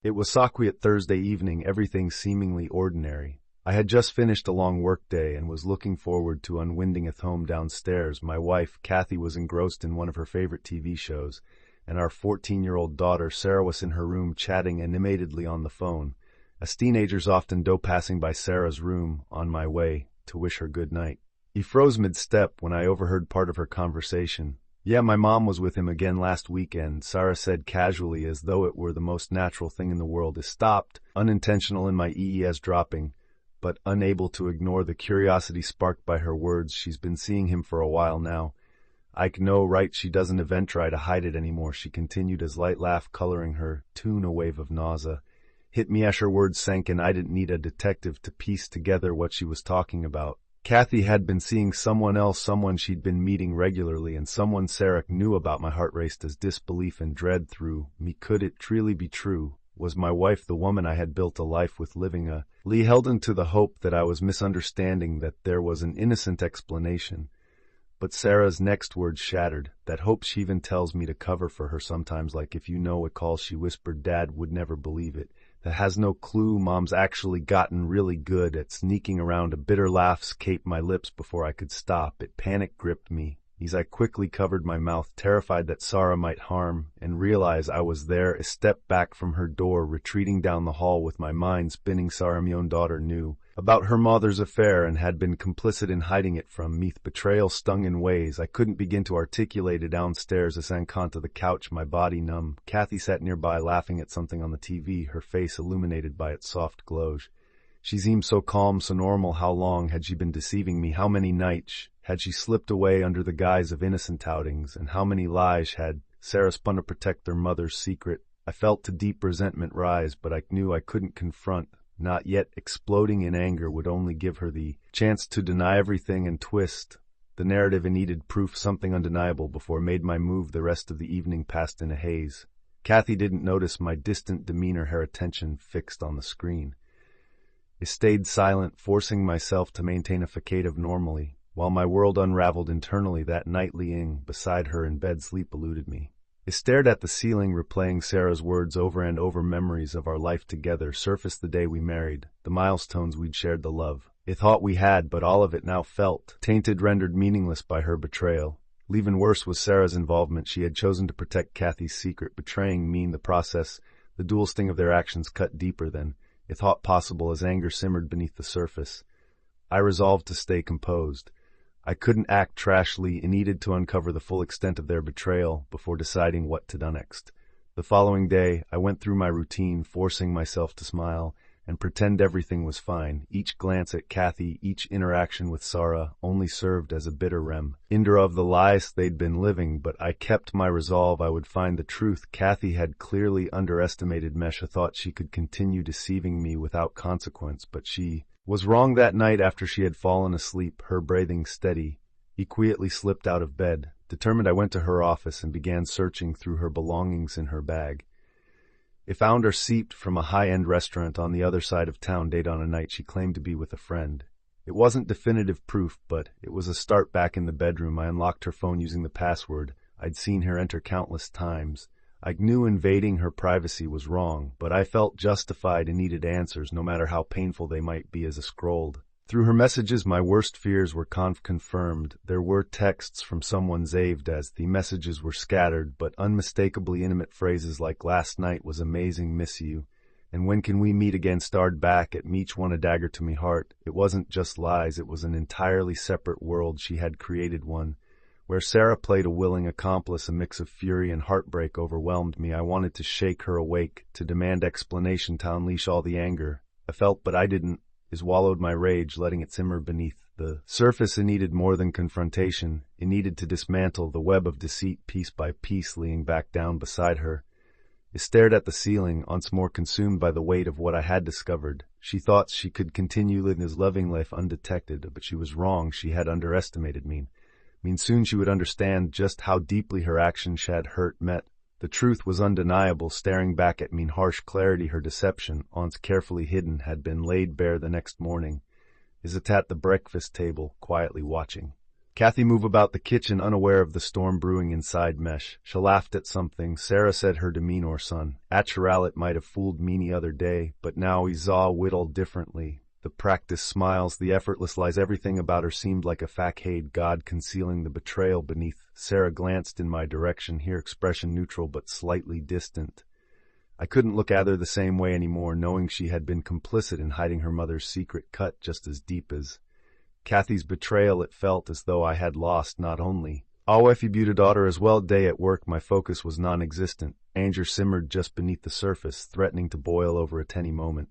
It was Sakwiyat Thursday evening, everything seemingly ordinary. I had just finished a long workday and was looking forward to unwinding at home downstairs. My wife, Kathy, was engrossed in one of her favorite TV shows, and our 14-year-old daughter, Sarah, was in her room chatting animatedly on the phone, as teenagers often do, passing by Sarah's room on my way to wish her good night. He froze mid-step when I overheard part of her conversation. "Yeah, my mom was with him again last weekend," Sarah said casually, as though it were the most natural thing in the world. I stopped, unintentional in my EES dropping, but unable to ignore the curiosity sparked by her words. "She's been seeing him for a while now. I know, right? She doesn't even try to hide it anymore," she continued, as light laugh coloring her tune. A wave of nausea hit me as her words sank in. I didn't need a detective to piece together what she was talking about. Kathy had been seeing someone else, someone she'd been meeting regularly, and someone Sarah knew about. My heart raced as disbelief and dread through me. Could it truly be true? Was my wife the woman I had built a life with, living a Lee held into the hope that I was misunderstanding, that there was an innocent explanation. But Sarah's next words shattered that hope. "She even tells me to cover for her sometimes, like if you know it calls," she whispered. "Dad would never believe it. That has no clue. Mom's actually gotten really good at sneaking around." A bitter laugh escaped my lips before I could stop. It panic gripped me as I quickly covered my mouth, terrified that Sarah might harm and realize I was there. A step back from her door, retreating down the hall with my mind spinning. Sarah, my own daughter, knew about her mother's affair and had been complicit in hiding it from me. Betrayal stung in ways I couldn't begin to articulate. Downstairs, I sank onto the couch, my body numb. Kathy sat nearby, laughing at something on the TV, her face illuminated by its soft glow. She seemed so calm, so normal. How long had she been deceiving me? How many nights had she slipped away under the guise of innocent outings? And how many lies had Sarah spun to protect their mother's secret? I felt a deep resentment rise, but I knew I couldn't confront. Not yet. Exploding in anger would only give her the chance to deny everything and twist the narrative. I needed proof, something undeniable, before I made my move. The rest of the evening passed in a haze. Kathy didn't notice my distant demeanor, her attention fixed on the screen. I stayed silent, forcing myself to maintain a facade of normality, while my world unraveled internally. That night, lying beside her in bed, sleep eluded me. I stared at the ceiling, replaying Sarah's words over and over. Memories of our life together surfaced. The day we married, the milestones we'd shared, the love I thought we had, but all of it now felt tainted, rendered meaningless by her betrayal. Even worse was Sarah's involvement. She had chosen to protect Kathy's secret, betraying me in the process. The dual sting of their actions cut deeper than I thought possible as anger simmered beneath the surface. I resolved to stay composed. I couldn't act trashly. I needed to uncover the full extent of their betrayal before deciding what to do next. The following day, I went through my routine, forcing myself to smile and pretend everything was fine. Each glance at Kathy, each interaction with Sarah only served as a bitter reminder of the lies they'd been living, but I kept my resolve. I would find the truth. Kathy had clearly underestimated me. I thought she could continue deceiving me without consequence, but she was wrong. That night, after she had fallen asleep, her breathing steady, I quietly slipped out of bed. Determined, I went to her office and began searching through her belongings in her bag. I found her receipt from a high-end restaurant on the other side of town, date on a night she claimed to be with a friend. It wasn't definitive proof, but it was a start. Back in the bedroom, I unlocked her phone using the password I'd seen her enter countless times. I knew invading her privacy was wrong, but I felt justified and needed answers, no matter how painful they might be. As I scrolled through her messages, my worst fears were confirmed. There were texts from someone saved as the messages were scattered, but unmistakably intimate phrases like "last night was amazing, miss you," and "when can we meet again?" starred back at me. Each one a dagger to me heart. It wasn't just lies, it was an entirely separate world she had created, one where Sarah played a willing accomplice. A mix of fury and heartbreak overwhelmed me. I wanted to shake her awake, to demand explanation, to unleash all the anger I felt, but I didn't. I swallowed my rage, letting it simmer beneath the surface. I needed more than confrontation. I needed to dismantle the web of deceit piece by piece. Leaning back down beside her, I stared at the ceiling, once more consumed by the weight of what I had discovered. She thought she could continue living this loving life undetected, but she was wrong. She had underestimated me. Soon she would understand just how deeply her actions had hurt me. The truth was undeniable, staring back at me in harsh clarity. Her deception, once carefully hidden, had been laid bare the next morning. I sat at the breakfast table, quietly watching Kathy moved about the kitchen, unaware of the storm brewing inside Mesh. She laughed at something. Sarah said her demeanor, son. Natural, it might have fooled me any other day, but now he saw whittle differently. The practiced smiles, the effortless lies, everything about her seemed like a facade, God concealing the betrayal beneath. Sarah glanced in my direction, her expression neutral but slightly distant. I couldn't look at her the same way anymore, knowing she had been complicit in hiding her mother's secret cut just as deep as Kathy's betrayal. It felt as though I had lost not only our wifey beauty daughter as well. Day at work, my focus was non-existent. Anger simmered just beneath the surface, threatening to boil over at any moment.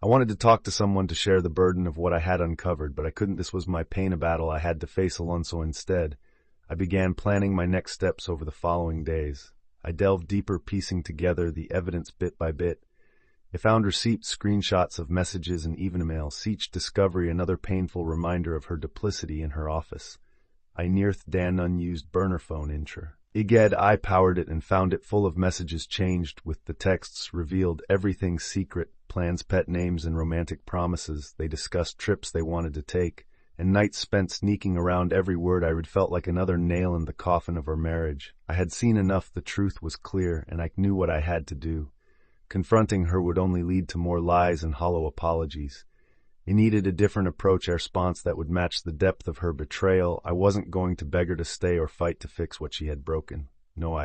I wanted to talk to someone to share the burden of what I had uncovered, but I couldn't. This was my pain, a battle I had to face alone. So instead, I began planning my next steps over the following days. I delved deeper, piecing together the evidence bit by bit. I found receipts, screenshots of messages, and even emails. Each discovery another painful reminder of her duplicity in her office. I unearthed Dan unused burner phone incher. Iged, I powered it and found it full of messages changed with the texts, revealed everything secret, plans, pet names, and romantic promises. They discussed trips they wanted to take, and nights spent sneaking around. Every word I read felt like another nail in the coffin of our marriage. I had seen enough, the truth was clear, and I knew what I had to do. Confronting her would only lead to more lies and hollow apologies. It needed a different approach, a response that would match the depth of her betrayal. I wasn't going to beg her to stay or fight to fix what she had broken. No,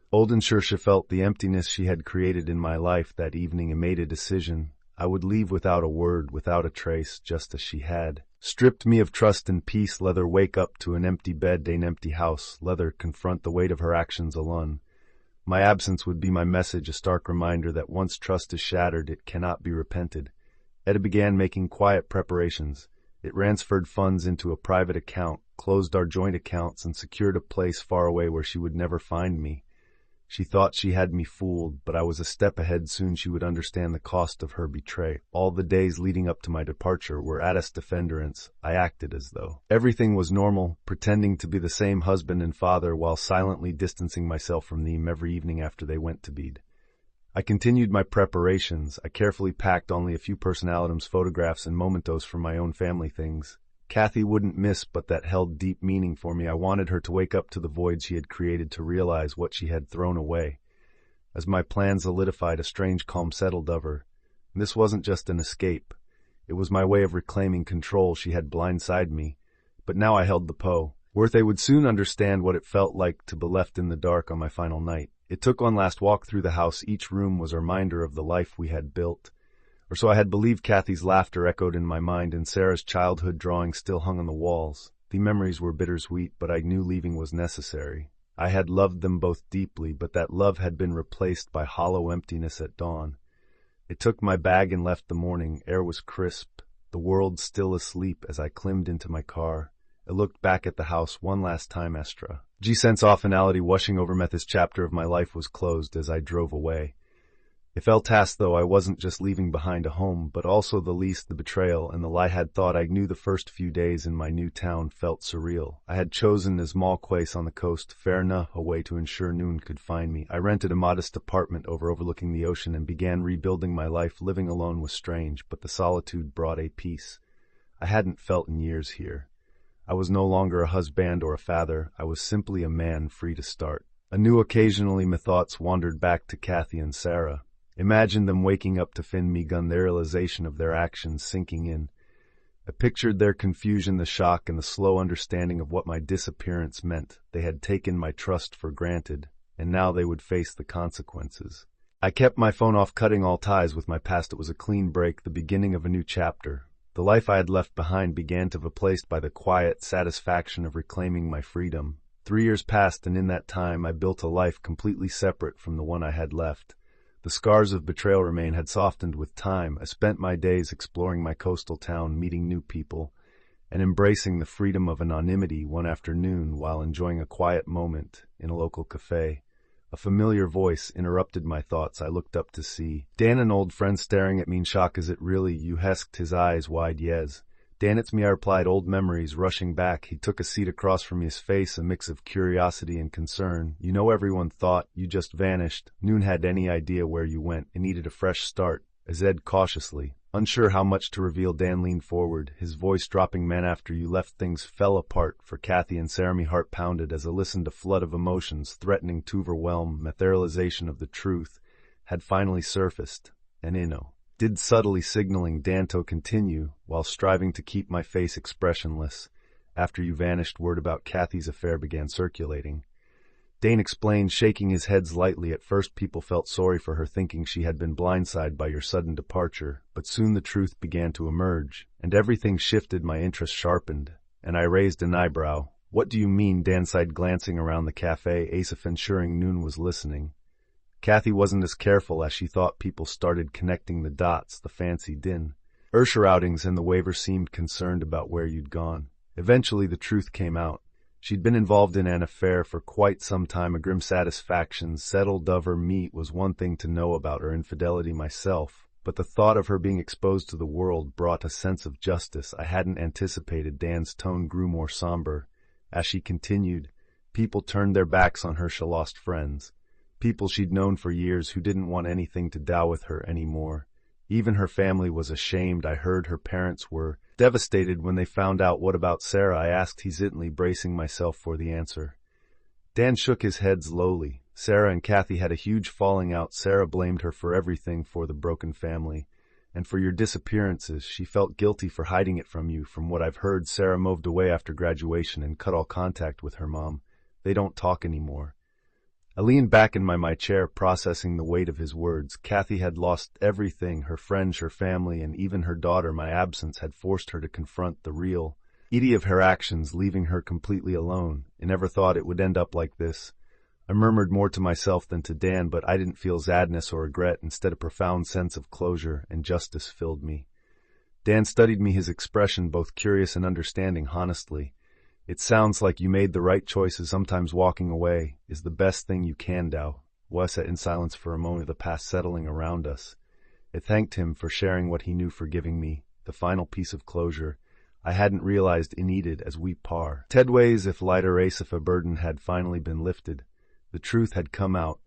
Old and sure she felt the emptiness she had created in my life that evening and made a decision. I would leave without a word, without a trace, just as she had. Stripped me of trust and peace, let her wake up to an empty bed, an empty house, let her confront the weight of her actions alone. My absence would be my message, a stark reminder that once trust is shattered, it cannot be repented. Etta began making quiet preparations. It transferred funds into a private account, closed our joint accounts, and secured a place far away where she would never find me. She thought she had me fooled, but I was a step ahead. Soon she would understand the cost of her betrayal. All the days leading up to my departure were at us defenderance. I acted as though everything was normal, pretending to be the same husband and father while silently distancing myself from them every evening after they went to bed. I continued my preparations. I carefully packed only a few personal items, photographs, and mementos from my own family things. Kathy wouldn't miss, but that held deep meaning for me. I wanted her to wake up to the void she had created, to realize what she had thrown away. As my plans solidified, a strange calm settled over her. This wasn't just an escape. It was my way of reclaiming control. She had blindsided me, but now I held the pole. They would soon understand what it felt like to be left in the dark on my final night. It took one last walk through the house. Each room was a reminder of the life we had built. Or so I had believed. Kathy's laughter echoed in my mind, and Sarah's childhood drawings still hung on the walls. The memories were bittersweet, but I knew leaving was necessary. I had loved them both deeply, but that love had been replaced by hollow emptiness at dawn. I took my bag and left. The morning air was crisp, the world still asleep. As I climbed into my car, I looked back at the house one last time. Estra G-sense of finality washing over me. This chapter of my life was closed as I drove away. It felt as though I wasn't just leaving behind a home, but also the lease, the betrayal, and the lie. I had thought I knew. The first few days in my new town felt surreal. I had chosen a small place on the coast, fair enough, a way to ensure no one could find me. I rented a modest apartment overlooking the ocean and began rebuilding my life. Living alone was strange, but the solitude brought a peace I hadn't felt in years here. I was no longer a husband or a father. I was simply a man free to start. Anew, occasionally my thoughts wandered back to Kathy and Sarah. Imagined them waking up to find me gone, the realization of their actions sinking in. I pictured their confusion, the shock, and the slow understanding of what my disappearance meant. They had taken my trust for granted, and now they would face the consequences. I kept my phone off, cutting all ties with my past. It was a clean break, the beginning of a new chapter. The life I had left behind began to be replaced by the quiet satisfaction of reclaiming my freedom. 3 years passed, and in that time I built a life completely separate from the one I had left. The scars of betrayal had softened with time. I spent my days exploring my coastal town, meeting new people, and embracing the freedom of anonymity. One afternoon, while enjoying a quiet moment in a local cafe, a familiar voice interrupted my thoughts. I looked up to see Dan, an old friend, staring at me in shock. Is it really you? Hesked, his eyes wide. Yes. Dan, it's me, I replied, old memories rushing back. He took a seat across from me, his face a mix of curiosity and concern. You know, everyone thought you just vanished. Noon had any idea where you went. It needed a fresh start. I said cautiously. Unsure how much to reveal, Dan leaned forward, his voice dropping. Man, after you left, things fell apart for Kathy and Sarah. My heart pounded as I listened. A flood of emotions threatening to overwhelm. Materialization of the truth had finally surfaced, and did subtly signaling Dan to continue, while striving to keep my face expressionless. After you vanished, word about Kathy's affair began circulating. Dane explained, shaking his head lightly. At first people felt sorry for her, thinking she had been blindsided by your sudden departure, but soon the truth began to emerge, and everything shifted. My interest sharpened, and I raised an eyebrow. What do you mean? Dan sighed, glancing around the cafe, Asif ensuring Noon was listening. Kathy wasn't as careful as she thought. People started connecting the dots, the fancy din, Ursher outings, and the waiver seemed concerned about where you'd gone. Eventually the truth came out. She'd been involved in an affair for quite some time. A grim satisfaction settled over me. It was one thing to know about her infidelity myself, but the thought of her being exposed to the world brought a sense of justice I hadn't anticipated. Dan's tone grew more somber. As she continued, people turned their backs on her. She lost friends, people she'd known for years who didn't want anything to do with her anymore. Even her family was ashamed. I heard her parents were devastated when they found out. What about Sarah? I asked, hesitantly, bracing myself for the answer. Dan shook his head slowly. Sarah and Kathy had a huge falling out. Sarah blamed her for everything, for the broken family, and for your disappearances. She felt guilty for hiding it from you. From what I've heard, Sarah moved away after graduation and cut all contact with her mom. They don't talk anymore. I leaned back in my chair, processing the weight of his words. Kathy had lost everything, her friends, her family, and even her daughter. My absence had forced her to confront the reality of her actions, leaving her completely alone. I never thought it would end up like this. I murmured, more to myself than to Dan, but I didn't feel sadness or regret. Instead, a profound sense of closure and justice filled me. Dan studied me, his expression both curious and understanding. Honestly, it sounds like you made the right choices. Sometimes walking away is the best thing you can do. We sat in silence for a moment, the past settling around us. I thanked him for sharing what he knew, for giving me the final piece of closure I hadn't realized I needed. As we parted ways, if lighter as if a burden had finally been lifted. The truth had come out,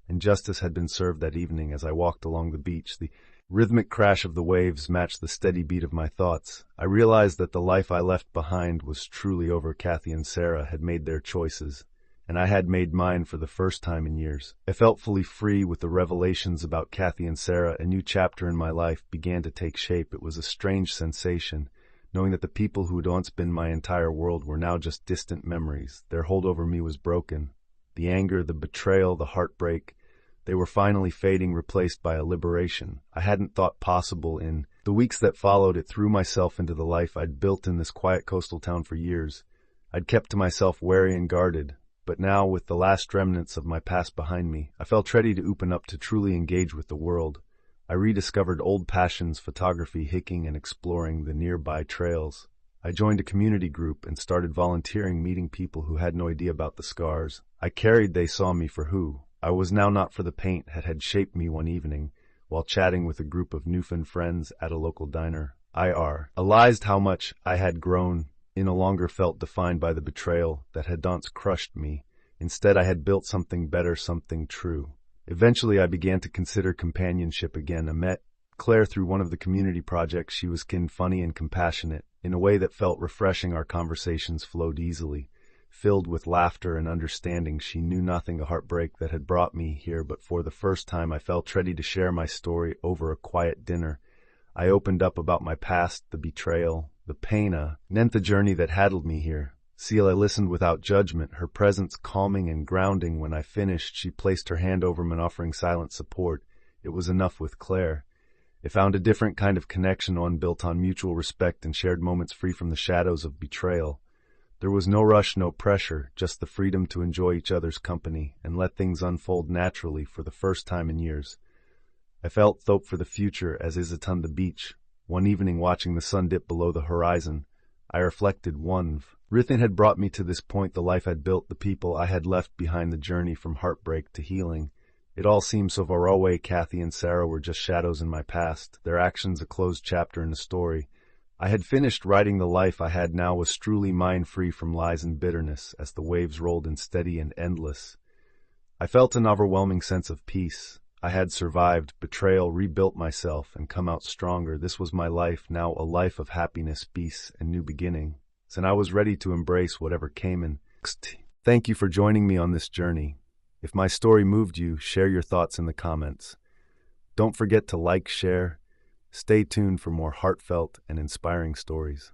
and justice had been served that evening. As I walked along the beach, the rhythmic crash of the waves matched the steady beat of my thoughts. I realized that the life I left behind was truly over. Kathy and Sarah had made their choices, and I had made mine for the first time in years. I felt fully free with the revelations about Kathy and Sarah. A new chapter in my life began to take shape. It was a strange sensation, knowing that the people who had once been my entire world were now just distant memories. Their hold over me was broken. The anger, the betrayal, the heartbreak, they were finally fading, replaced by a liberation I hadn't thought possible. In the weeks that followed, it threw myself into the life I'd built in this quiet coastal town for years. I'd kept to myself, wary and guarded, but now, with the last remnants of my past behind me, I felt ready to open up, to truly engage with the world. I rediscovered old passions, photography, hiking, and exploring the nearby trails. I joined a community group and started volunteering, meeting people who had no idea about the scars I carried. They saw me for who I was now, not for the paint that had shaped me. One evening, while chatting with a group of Newfoundland friends at a local diner, I realized how much I had grown. I no longer felt defined by the betrayal that had once crushed me. Instead, I had built something better, something true. Eventually, I began to consider companionship again. I met Claire through one of the community projects. She was funny and compassionate in a way that felt refreshing. Our conversations flowed easily, filled with laughter and understanding. She knew nothing of the heartbreak that had brought me here, but for the first time I felt ready to share my story over a quiet dinner. I opened up about my past, the betrayal, the pain, and the journey that had led me here. Celia listened without judgment, her presence calming and grounding. When I finished, she placed her hand over me, offering silent support. It was enough. With Claire, I found a different kind of connection, one built on mutual respect and shared moments, free from the shadows of betrayal. There was no rush, no pressure, just the freedom to enjoy each other's company and let things unfold naturally. For the first time in years, I felt hope for the future. As I sat on the beach one evening, watching the sun dip below the horizon, I reflected. Everything had brought me to this point, the life I'd built, the people I had left behind, the journey from heartbreak to healing. It all seemed so far away. Kathy and Sarah were just shadows in my past, their actions a closed chapter in the story. I had finished writing. The life I had now was truly mine, free from lies and bitterness. As the waves rolled in, steady and endless, I felt an overwhelming sense of peace. I had survived betrayal, rebuilt myself, and come out stronger. This was my life, now a life of happiness, peace, and new beginnings. And I was ready to embrace whatever came in next. Thank you for joining me on this journey. If my story moved you, share your thoughts in the comments. Don't forget to like, share. Stay tuned for more heartfelt and inspiring stories.